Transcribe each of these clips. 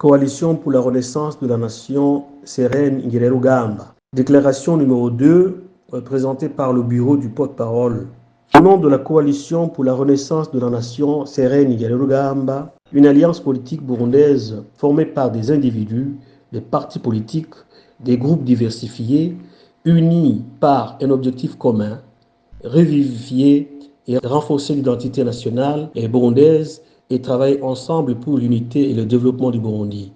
Coalition pour la renaissance de la nation Serene Ingirerugamba. Déclaration numéro 2, présentée par le bureau du porte-parole. Au nom de la Coalition pour la renaissance de la nation Serene Ingirerugamba, une alliance politique burundaise formée par des individus, des partis politiques, des groupes diversifiés, unis par un objectif commun, revivifier et renforcer l'identité nationale et burundaise et travailler ensemble pour l'unité et le développement du Burundi.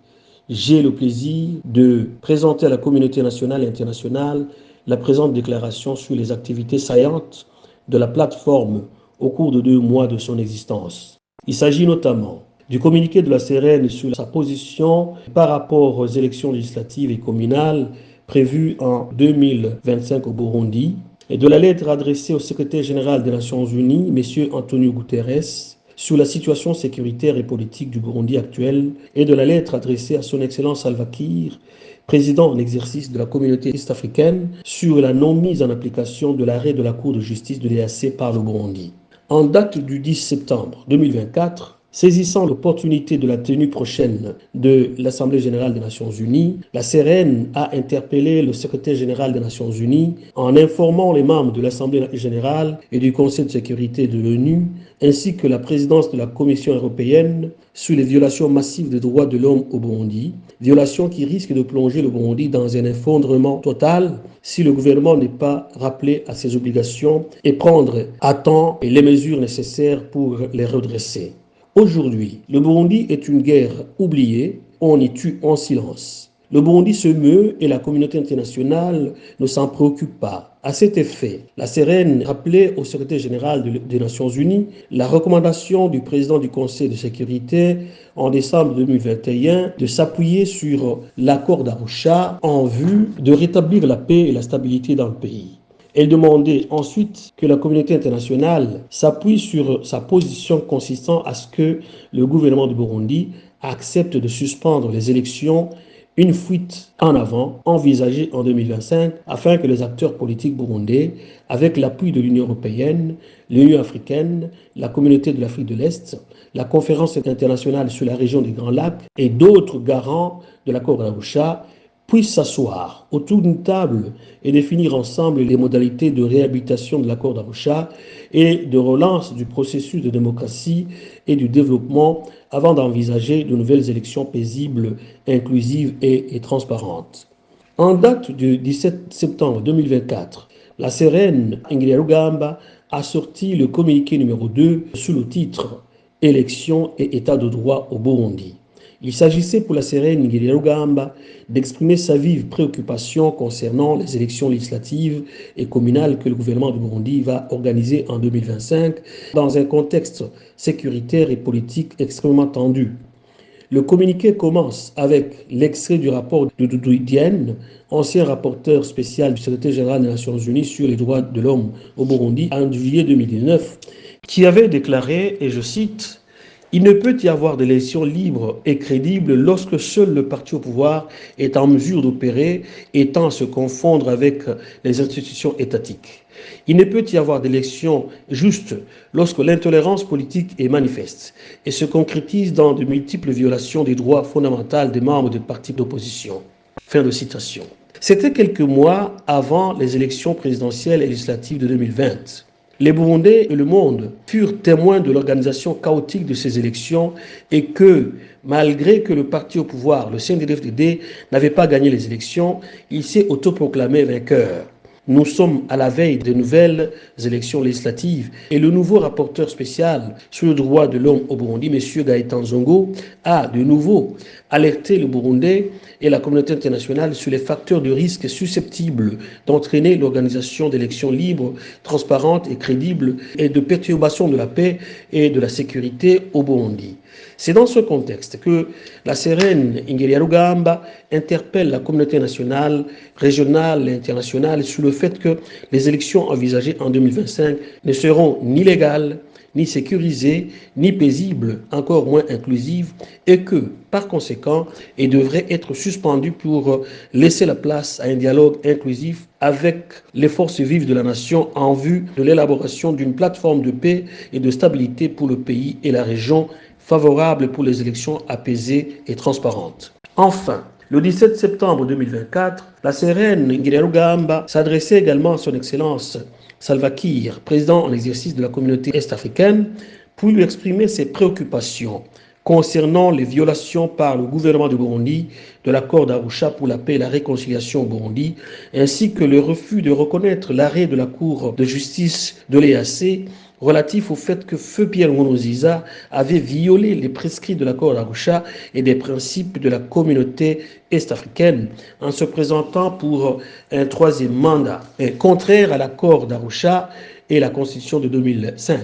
J'ai le plaisir de présenter à la communauté nationale et internationale la présente déclaration sur les activités saillantes de la plateforme au cours de 2 mois de son existence. Il s'agit notamment du communiqué de la CRN sur sa position par rapport aux élections législatives et communales prévues en 2025 au Burundi, et de la lettre adressée au secrétaire général des Nations Unies, M. Antonio Guterres, sur la situation sécuritaire et politique du Burundi actuel, et de la lettre adressée à son Excellence Salva Kiir, président en exercice de la communauté est-africaine, sur la non-mise en application de l'arrêt de la Cour de justice de l'EAC par le Burundi. En date du 10 septembre 2024, saisissant l'opportunité de la tenue prochaine de l'Assemblée générale des Nations unies, la CRN a interpellé le secrétaire général des Nations unies en informant les membres de l'Assemblée générale et du Conseil de sécurité de l'ONU, ainsi que la présidence de la Commission européenne, sur les violations massives des droits de l'homme au Burundi, violations qui risquent de plonger le Burundi dans un effondrement total si le gouvernement n'est pas rappelé à ses obligations et prendre à temps les mesures nécessaires pour les redresser. Aujourd'hui, le Burundi est une guerre oubliée, on y tue en silence. Le Burundi se meut et la communauté internationale ne s'en préoccupe pas. À cet effet, la CRN rappelait au secrétaire général des Nations Unies la recommandation du président du Conseil de sécurité en décembre 2021 de s'appuyer sur l'accord d'Arusha en vue de rétablir la paix et la stabilité dans le pays. Elle demandait ensuite que la communauté internationale s'appuie sur sa position consistant à ce que le gouvernement du Burundi accepte de suspendre les élections, une fuite en avant envisagée en 2025 afin que les acteurs politiques burundais, avec l'appui de l'Union européenne, l'Union africaine, la communauté de l'Afrique de l'Est, la conférence internationale sur la région des Grands Lacs et d'autres garants de l'accord d'Arusha, puissent s'asseoir autour d'une table et définir ensemble les modalités de réhabilitation de l'accord d'Arusha et de relance du processus de démocratie et du développement avant d'envisager de nouvelles élections paisibles, inclusives et transparentes. En date du 17 septembre 2024, la CRN Ingirerugamba a sorti le communiqué numéro 2 sous le titre « Élections et État de droit au Burundi ». Il s'agissait pour la CRN Ingirerugamba d'exprimer sa vive préoccupation concernant les élections législatives et communales que le gouvernement du Burundi va organiser en 2025 dans un contexte sécuritaire et politique extrêmement tendu. Le communiqué commence avec l'extrait du rapport de Doudou Diène, ancien rapporteur spécial du secrétaire général des Nations Unies sur les droits de l'homme au Burundi en juillet 2019, qui avait déclaré, et je cite, « Il ne peut y avoir d'élections libres et crédibles lorsque seul le parti au pouvoir est en mesure d'opérer et tend à se confondre avec les institutions étatiques. Il ne peut y avoir d'élections justes lorsque l'intolérance politique est manifeste et se concrétise dans de multiples violations des droits fondamentaux des membres des partis d'opposition. » Fin de citation. C'était quelques mois avant les élections présidentielles et législatives de 2020. Les Burundais et le monde furent témoins de l'organisation chaotique de ces élections et que, malgré que le parti au pouvoir, le CNDD-FDD, n'avait pas gagné les élections, il s'est autoproclamé vainqueur. Nous sommes à la veille de nouvelles élections législatives et le nouveau rapporteur spécial sur le droit de l'homme au Burundi, M. Gaëtan Zongo, a de nouveau alerté le Burundais et la communauté internationale sur les facteurs de risque susceptibles d'entraîner l'organisation d'élections libres, transparentes et crédibles et de perturbation de la paix et de la sécurité au Burundi. C'est dans ce contexte que la CRN Ingirerugamba interpelle la communauté nationale, régionale et internationale sur le fait que les élections envisagées en 2025 ne seront ni légales, ni sécurisées, ni paisibles, encore moins inclusives, et que, par conséquent, elles devraient être suspendues pour laisser la place à un dialogue inclusif avec les forces vives de la nation en vue de l'élaboration d'une plateforme de paix et de stabilité pour le pays et la région. favorable pour les élections apaisées et transparentes. Enfin, le 17 septembre 2024, la CRN Ngirarugamba s'adressait également à son Excellence Salva Kiir, président en exercice de la communauté est-africaine, pour lui exprimer ses préoccupations concernant les violations par le gouvernement du Burundi de l'accord d'Arusha pour la paix et la réconciliation au Burundi, ainsi que le refus de reconnaître l'arrêt de la Cour de justice de l'EAC relatif au fait que Feu Pierre Nkurunziza avait violé les prescrits de l'accord d'Arusha et des principes de la communauté est-africaine en se présentant pour un troisième mandat, contraire à l'accord d'Arusha et la Constitution de 2005.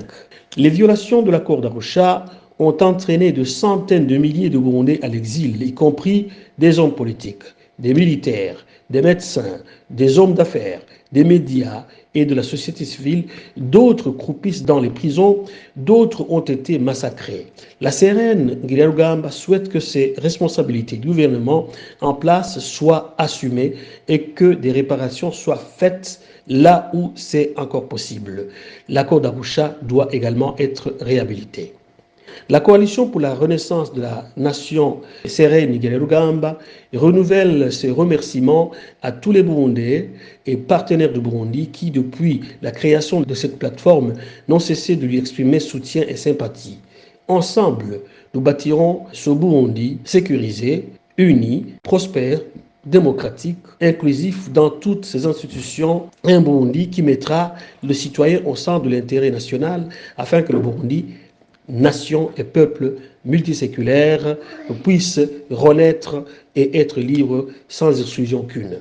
Les violations de l'accord d'Arusha ont entraîné de centaines de milliers de Burundais à l'exil, y compris des hommes politiques, des militaires, des médecins, des hommes d'affaires, des médias et de la société civile. D'autres croupissent dans les prisons, d'autres ont été massacrés. La CRN Ngirarugamba souhaite que ces responsabilités du gouvernement en place soient assumées et que des réparations soient faites là où c'est encore possible. L'accord d'Arusha doit également être réhabilité. La coalition pour la renaissance de la nation CRN Ngirarugamba renouvelle ses remerciements à tous les Burundais et partenaires du Burundi qui, depuis la création de cette plateforme, n'ont cessé de lui exprimer soutien et sympathie. Ensemble, nous bâtirons ce Burundi sécurisé, uni, prospère, démocratique, inclusif dans toutes ses institutions, un Burundi qui mettra le citoyen au centre de l'intérêt national afin que le Burundi, nation et peuple multiséculaire, puisse renaître et être libre sans exclusion aucune.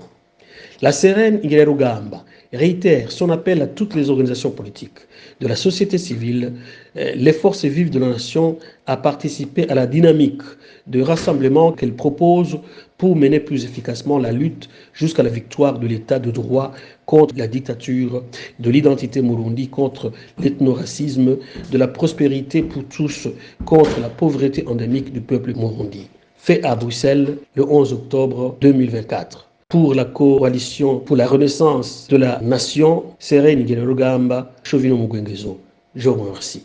La CRN Ngirarugamba réitère son appel à toutes les organisations politiques, de la société civile, les forces vives de la nation à participer à la dynamique de rassemblement qu'elle propose pour mener plus efficacement la lutte jusqu'à la victoire de l'état de droit contre la dictature, de l'identité murundi contre l'ethnoracisme, de la prospérité pour tous contre la pauvreté endémique du peuple murundi. Fait à Bruxelles le 11 octobre 2024. Pour la coalition pour la renaissance de la nation, CRN Ngirarugamba, Chovino Mugwengezo. Je vous remercie.